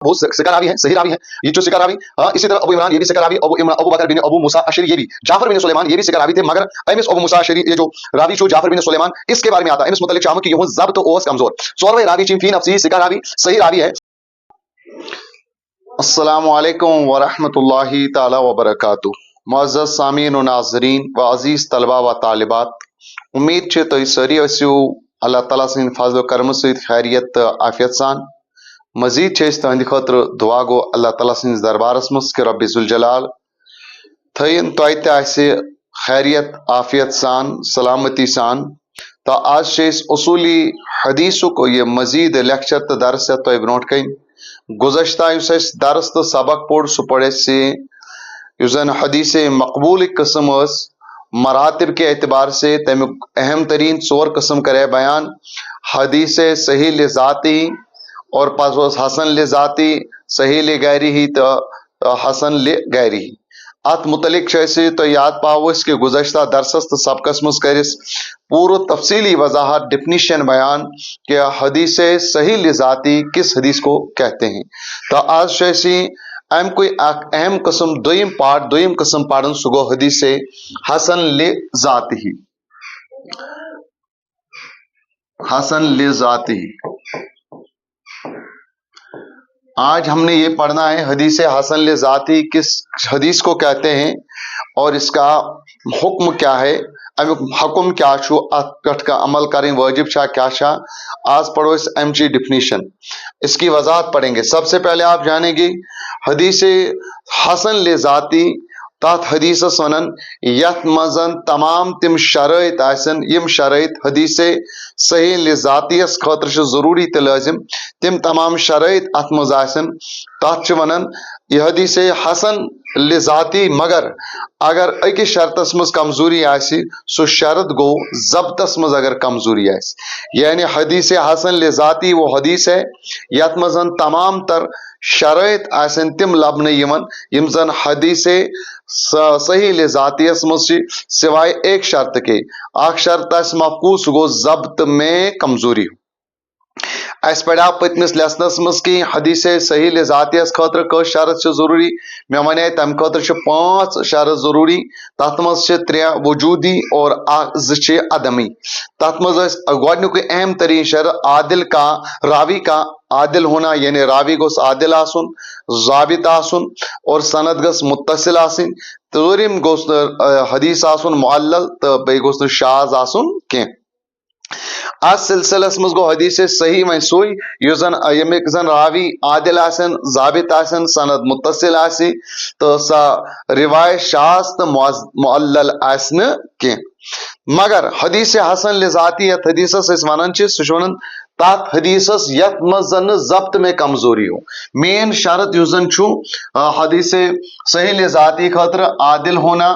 वो सिका रावी है, सही रावी है। ये जो सिका रावी, इसी तरह अबू इमरान ये भी सिका रावी, अबू बकर बिन अबू मूसा अशरी ये भी, जाफर बिन सुलेमान ये भी सिका रावी थे। मगर एमिस अबू मूसा अशरी ये जो रावी जो जाफर बिन सुलेमान, इसके बारे में आता है एमिस मुतल्लिक शाम की यूं जब्त ओस कमजोर, सोरवे रावी चीम फी नफसी सिका रावी सही रावी है। अस्सलामु अलैकुम व रहमतुल्लाहि ताला व बरकातुहू। मुअज़्ज़ज़ सामीन व नाज़रीन व अजीज तलबा व तालिबात, उम्मीद छे तुम सारी आसियो अल्लाह ताला सिंद फजल करम सहित खैरियत आफियत सान। मजीद छे तुहंद खतर दुआ गो अल्लाह ताला सिंद दरबारस मस के रब्बि जुल जलाल थयन तोय ते आसे खैरियत आफियत सान सलामती सान। तो आज से इस उसूली हदीसों को ये मजीद लेक्चर तो दरस है तो ब्रोट कन गुज़श्ता दरस तो सबक पोड़ सह पड़े से जन हदीस मकबूल कस्म मरातब के एतबार से तमिक अहम तरीन चोर कस्म करे बयान। हदीस सही लिजाती और पस हसन लिजाती, सही ले गैरी ही तो हसन ले गैरी ही। अत मुतलिक तो याद पावस कि गुज़श्ता दरसस तो सबकस मस करिस पूरा तफसीली वजाहत डिफिनीशन बयान कि हदीस सही लिजाती किस हदीस को कहते हैं। तो आज शैसी अम कोई अहम कस्म दोयम कस्म पाड़न सह गो हदीस हसन लिजाती ही। हसन लिजाती आज हमने ये पढ़ना है हदीस हसन लिजाती किस हदीस को कहते हैं और इसका हुक्म क्या है, हुक्म क्या छो अट का अमल करें वाजिब छा क्या छा। आज पढ़ो इस एमची डिफिनीशन, इसकी वजाहत पढ़ेंगे। सबसे पहले आप जानेंगे हदीस हसन लिजाती तथ हदीस वनन यथ मजन तमाम तिम शराइत आसन यम शराइत हदीस सही लिजातियस खतर जरूरी तो लाजिम तिम तमाम शराइत अत मज आसन तथ वनन यह हदीस हसन लिजाती। मगर अगर अकिस शर्तस मज कमजोरी आसी सो शर्त गो जब्तस मज अगर कमजोरी आसी, यानी हदीस हसन लिजाती वो हदीस है यथ मजन तमाम तर शराइत आसन तिम लबन यमन यम जन हदीस सही लिजातियस मज सिवाय एक शर्त के अख शर्त मफकूस गो जब्त में कमजोरी। अस पड़ा पतमिस लेसनस मज कि हदीस सही लिजातियस खतर कस शर्त जरूरी, मे वन तम खतर 5 शर्त जरूरी। तथ मज 3 वजूदी और 2 अदमी। तथ मज गोडनुक अहम तरीन शर्त आदिल का रावी का आदिल होना, यानी रावी गोस आदिल आसुन, जाबित आसुन और सनद गस मुत्तसिल आसिन। तोरिम गोस हदीस आसुन मुअल्लल तो बे गोस शाज आसुन के। आज सिलसिलस मज गो हदीस सही वन सोई जन यमिक जन रावी आदिल आसन, जाबित आसन, सनद मुत्तसिल आसी तो सा रिवायत शाज तो मुअल्लल आसन के। मगर हदीस हसन लिजाती यथ हदीस वन सह तथ हदीस यथ मज जन जब्त में कमजोरी हो। मेन शर्त युजन छु हदीस सही लिजाती खतर आदिल होना,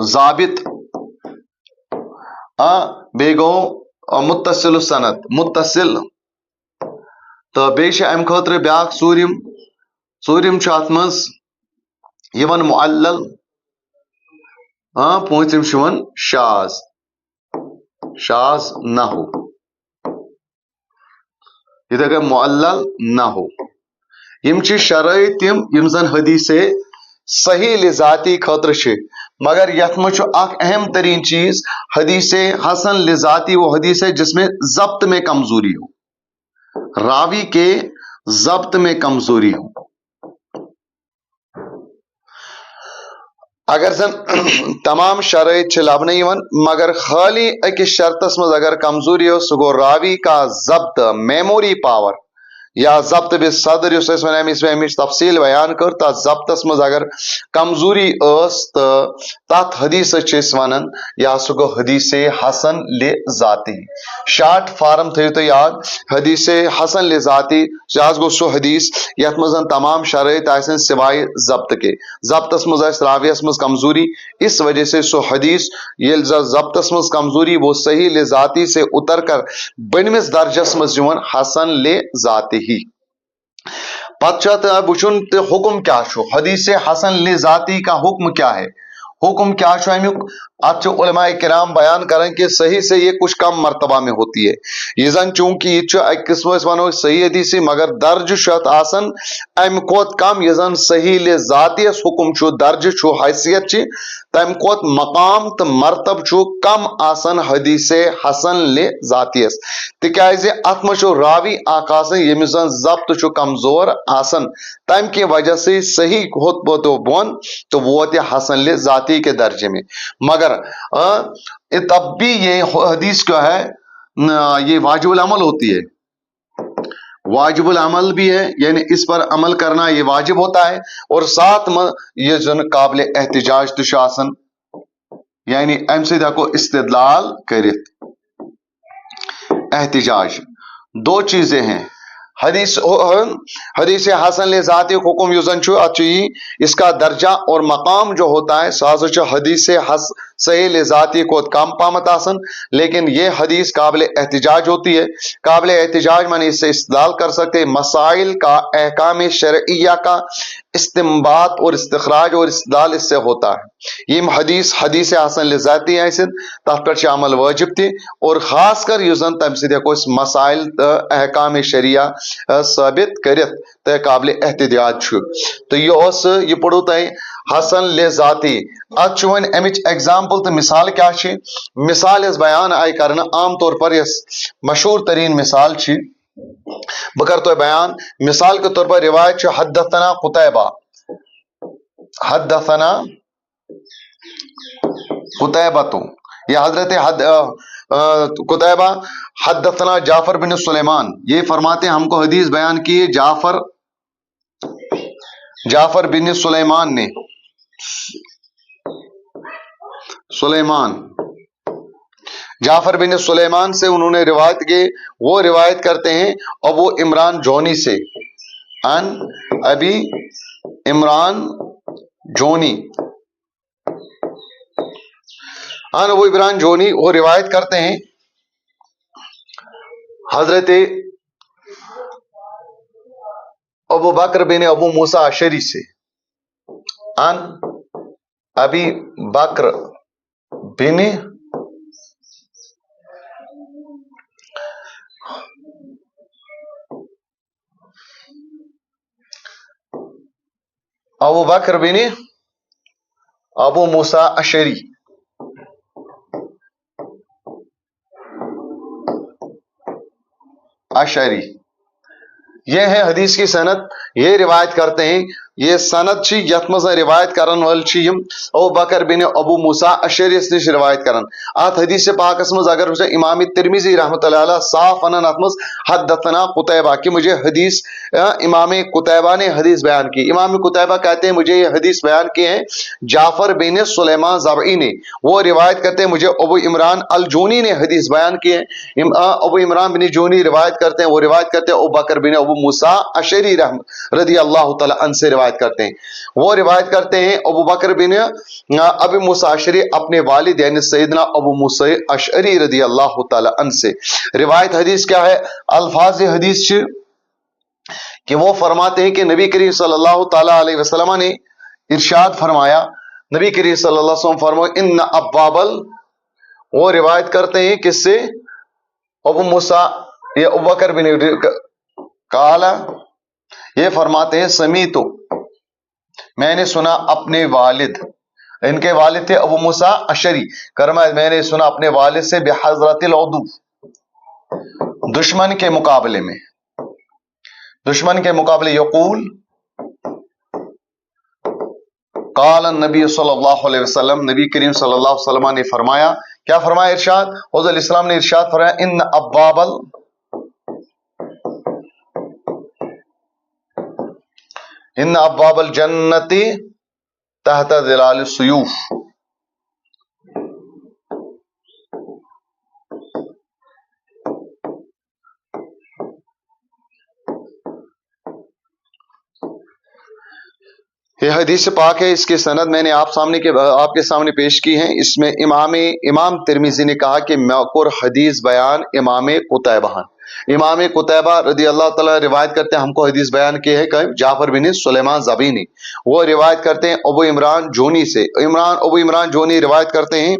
जाबित बे गो मुत्तसिल सनद मुत्तसिल तो बे अम खतर ब्याक सूरिम अत मज यवन मुअल्लल, पूंचम शाज शाज न हो, इधर गए मुअल्लल न हो। यम शराइत यम जन हदीस सही लिजाती खतर छे। मगर यथ मज अहम तरीन चीज हदीस हसन लिजाती वो हदीस है जिसमें जब्त में कमजोरी हो, रावी के जब्त में कमजोरी हो। अगर जन तमाम शराइत लबन मगर खाली अकिस शर्तस मज अगर कमजोरी हो सह गो रावी का जब्त मेमोरी पावर या जब्त बे सदर तफसील बयान कर तथ जब्तस मज अगर कमजोरी तो तथ हदीस वन या सह गो हदीस हसन लिजाती। शार्ट फार्म थो तो याद हदीस हसन लिजाती आज गो सो हदीस यथ मज तमाम शराइत आसन सिवाय जब्त के। जब्तस मज रावियस मज कमजोरी, इस वजह से सो हदीस ये जब्तस मज कमजोरी वो सही लिजाती से उतर कर बनमिस दर्जस मज हसन लिजाती ही। पत वुचुन तो हुक्म क्या छो हदीस हसन लिजाती का हुक्म क्या है। हुक्म क्या अमुक अत उलमा किराम बयान करान कि सही से ये कुछ कम मरतबा में होती है। ये जन चूंकि यह किस्म वनो सही हदीस मगर दर्ज आसन अम कोत कम ये जन सही ले जातियस हुक्म दर्ज हैसियत तम कोत मकाम तो मरतब कम आसन हदीस हसन ले जातियस तिकाज अत मज रावी आकाश यमिस जन जब्त कमजोर आसन तम की वजह से सही होत बोन तो वोत हसन ले जाती के दर्जे में। मगर तब भी ये हदीस क्या है ये वाजिबुल अमल होती है, वाजिबुल अमल भी है, यानी इस पर अमल करना ये वाजिब होता है और साथ में ये जन काबिल एहतिजाज तो आसन यानी अम से को इस्तेदलाल करित एहतिजाज दो चीजें हैं। हदीस हसन ले जाती हुक्म युजन इसका दर्जा और मकाम जो होता है साज हदीस सही ले जाती को कम पामत आसन, लेकिन ये हदीस काबिल एहतिजाज होती है। काबिल एहतिजाज माने इससे इस्तेदलाल कर सकते मसाइल का अहकाम शरइया का इस्तिंबात और इस्तिखराज और इस्तेदलाल इससे होता है। ये हदीस हसन ले जाती है तथ पे अमल वाजिब थी और खास कर युजन तम से इस मसाइल अहकाम शरिया साबित करित तो काबिल एहतिजाज तो यह पढ़ो तय हसन ले जाती अत वन अमिच एग्जाम्पल तो मिसाल क्या मिसाल बयान आई कर आम तौर पर मशहूर तरीन मिसाल बह कर तो बयान मिसाल के तौर पर रिवायत हद्दसना कुतैबा तो यह हजरत कुतैबा हद्दसना जाफर बिन सुलेमान ये फरमाते हैं हमको हदीस बयान किए जाफर बिन सुलेमान ने जाफर बिन सुलेमान से उन्होंने रिवायत की, वो रिवायत करते हैं अबू इमरान जोनी से अन अबी इमरान जोनी अन अबू इमरान जोनी वो रिवायत करते हैं हजरत अबू बकर बिन अबू मूसा अशरी से अन अबी बकर बिन अबू बकर बिन अबू मूसा अशरी ये है हदीस की सनद। ये रिवायत करते हैं ये सनद यथ मज रिवायत करन वल अबू बकर बिन अबू मूसा अशरी निश रिवायत करन अत हदीस पाकस मज अगर इमाम तिरमिजी रहमतुल्लाह अलैह साफ अनन अत मज हद्दसना कुतैबा कि मुझे हदीस इमाम कुतैबा ने हदीस बयान की। इमाम कुतैबा कहते हैं मुझे ये हदीस बयान किए हैं जाफर बिन सुलेमान ज़बई ने, वो रिवायत करते हैं मुझे अबू इमरान अल जोनी ने हदीस बयान किए हैं। अबू इमरान बिन जोनी रिवायत करते हैं, वो रिवायत करते हैं अबू बकर बिन अबू मूसा अशरी रदी अल्लाह तआला अन्हु से रिवायत करते हैं। वो रिवायत करते हैं अबू बकर बिन अबू मूसा अशरी अपने वालिद यानी सैयदना अबू मूसा अशरी रदी अल्लाह तआला अन्हु से। रिवायत हदीस क्या है, अल्फाज हदीस कि वो फरमाते हैं कि नबी करीम सल्लल्लाहु तआला अलैहि वसल्लम ने इरशाद फरमाया, नबी करीम सल्लल्लाहु अलैहि वसल्लम फरमाया इन्न अब्बाबल, वो रिवायत करते हैं किससे, अबू मूसा ये अबू बकर बिन काला, ये फरमाते हैं समी तो मैंने सुना अपने वालिद, इनके वालिद थे अबू मूसा अशरी, कर्मा मैंने सुना अपने वालिद से बिहज़रतिल उदू, दुश्मन के मुकाबले में, दुश्मन के मुकाबले यकूल काल नबी सल्लल्लाहु अलैहि वसल्लम, नबी करीम सल्लल्लाहु अलैहि वसल्लम ने फरमाया, क्या फरमाया इरशाद, हुज़ूर इस्लाम ने इरशाद फरमाया इन अब्वाबल जन्नति तहत ज़िलाल सुयूफ, ये हदीस पाक है। इसके सनद मैंने आपके सामने पेश की है। इसमें इमाम तिरमिजी ने कहा कि मौक़ूफ़ हदीस बयान इमाम कुतैबा इमाम कुतैबा रदी अल्लाह ताला रिवायत करते हैं, हमको हदीस बयान की है कि जाफर बिन सुलेमान ज़बीनी, वो रिवायत करते हैं अबू इमरान जोनी से। अबू इमरान जोनी रिवायत करते हैं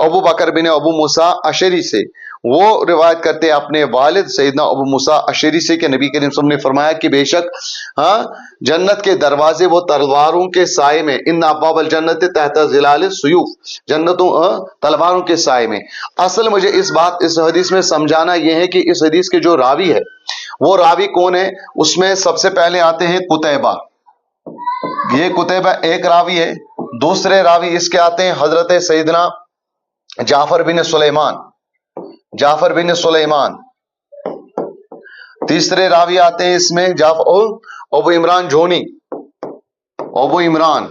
अबू बकर बिन अबू मूसा अशरी से। वो रिवायत करते हैं अपने वालिद सैयदना अबू मूसा अशरी से कि नबी करीम सल्लल्लाहु अलैहि वसल्लम ने फरमाया कि बेशक जन्नत के दरवाजे वो तलवारों के साए में, इन अब्वाबल जन्नत तहत ज़िलाल सुयूफ, जन्नतों तलवारों के साए में। असल मुझे इस हदीस में समझाना यह है कि इस हदीस के जो रावी है वो रावी कौन है। उसमें सबसे पहले आते हैं कुतैबा, ये कुतैबा एक रावी है। दूसरे रावी इसके आते हैं हजरत सैयदना जाफर बिन सुलेमान, जाफर बिन सुलेमान। तीसरे रावी आते हैं इसमें अबू इमरान जोनी, अबू इमरान।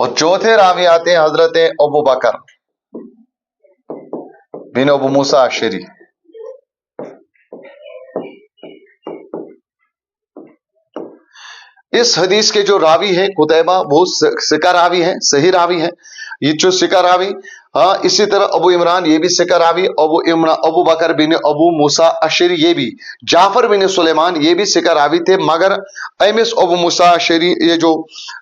और चौथे रावी आते हैं हजरत अबू बकर बिन अबू मूसा अशरी। इस हदीस के जो रावी है कुतैबा, वो सिका रावी है, सही रावी है। ये जो सिका रावी, इसी तरह अबू इमरान ये भी सिका रावी, अबू बकर बिन अबू मूसा अशरी ये भी, जाफर बिन सुलेमान ये भी सिका रावी थे। मगर अमिस अबू मूसा अशरी, ये जो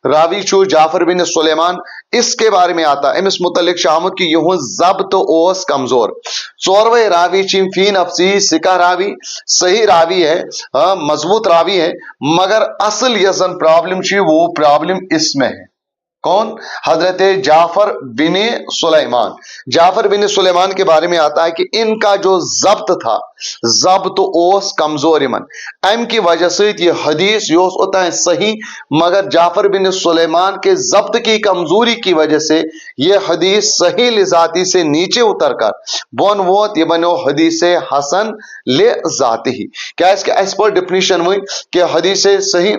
रावी छो जाफर बिन सुलेमान, इसके बारे में आता अमिस मुतलिक शामुद की यूं जब्त ओस कमजोर। चौरवे रावी चिम फी नफसी सिका रावी, सही रावी है, मजबूत रावी है। मगर असल यसन प्रॉब्लम छी, वो प्रॉब्लम इसमें है। कौन? हजरत जाफर बिन सुलेमान। जाफर बिन सुलेमान के बारे में आता है कि इनका जो जब्त था, जब्त ओस कमजोर इमन, अम की वजह से ये हदीस योस होता है सही, मगर जाफर बिन सुलेमान के जब्त की कमजोरी की वजह से ये हदीस सही लिजाती से नीचे उतर कर बोन वोत ये बनो हदीस हसन ले जाती ही। क्या इसके एज पर डिफिनीशन हुई कि हदीस सही,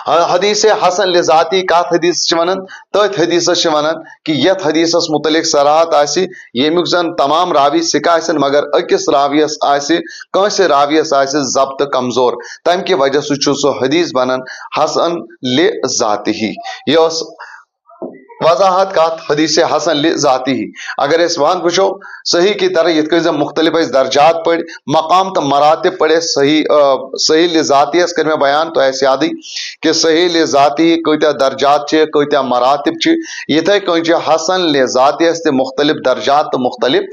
हदीस हसन लिजाती कत हदीस वनान, तथ हदीस वनान कि यथ हदीस मुतलिक सराहत आसि, येमुक जन तमाम रावी सिका आसन, मगर अकिस रावियस आसि, कंसे रावियस आसि जब्त कमजोर, तम की वजह से सो हदीस बनन हसन लिजाती। यह वजाहत का हदीस हसन लिजाती ही। अगर इस वन वो सही की तरह ये मुख्तलिफ दर्जात पढ़, मकाम तो मरातब पढ़े, सही लिजाती कर में बयान तो ऐसे आदि कि सही लिजाती कत्या दर्जात कत्या मरातब, इथे कन हसन लिजाती मुख्तलिफ दर्जात तो मुख्तलिफ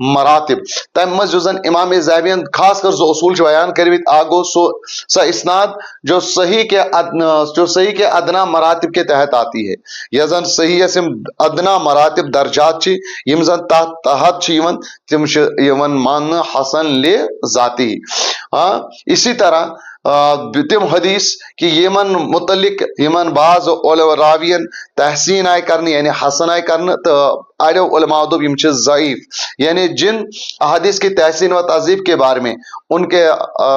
मरातब। तम मज जन इमाम ज़ैबियन खास कर जो उसूल बयान कर आगो सो इस्नाद जो सही के अदना मरातब के तहत आती है। यह जन सही अदना मरातब दर्जात यम जन तहत तिम मान हसन ले जाती। इसी तरह तिम हदीस कि यमन मुतलिक यमन बाज रावियन तहसीन आय करने यानी हसन आय करने, तो अड़ो उलमा दोप यम ज़ईफ, यानी जिन अहादीस की तहसीन व तज़ीफ के बारे में उनके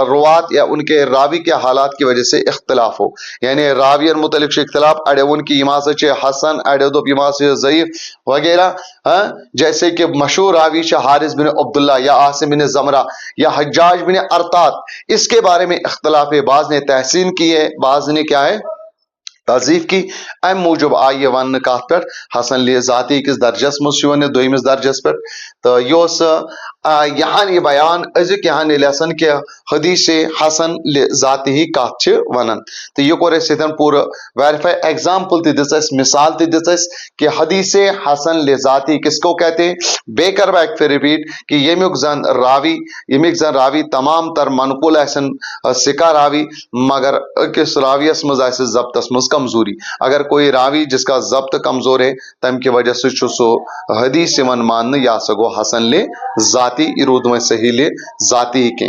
रुवात या उनके रावी के हालात की वजह से इख्तलाफ हो, यानी रावियन मुतलिक इख्तलाफ, अड़ो उनकी इमा से हसन, अड़ो दोप इमा से ज़ईफ वगैरह। जैसे कि मशहूर रावी हारिस बिन अब्दुल्ला या आसिम बिन ज़मरा या हज्जाज बिन अरतात, इसके बारे में इख्तलाफ है। बाज ने तहसीन की है, बाज ने क्या है तज़ीफ की। अम मूजब आइए वन कत पे हसन ले जाती किस दर्जस मुझ दोमिस दर्जस पे। तो योस यहाँ ये बयान अजुक यहाँ लेसन के हदीस हसन ले जाती ही कत वनान। तो यह कोर पूरा वेरीफाई, एग्जाम्पल दिस, मिसाल दिस कि हदीस हसन ले जाती किसको कहते हैं। बेकर बैक फिर रिपीट कि यमुक जन रावी तमाम तर मनकुल ऐसन सिका रावी, मगर किस रावियस मज जब्तस मज कमजोरी। अगर कोई रावी जिसका जब्त कमजोर है तम की वजह से सो हदीस मन मान या सगो हसन ले जाती इरूद में सही ले जाती के।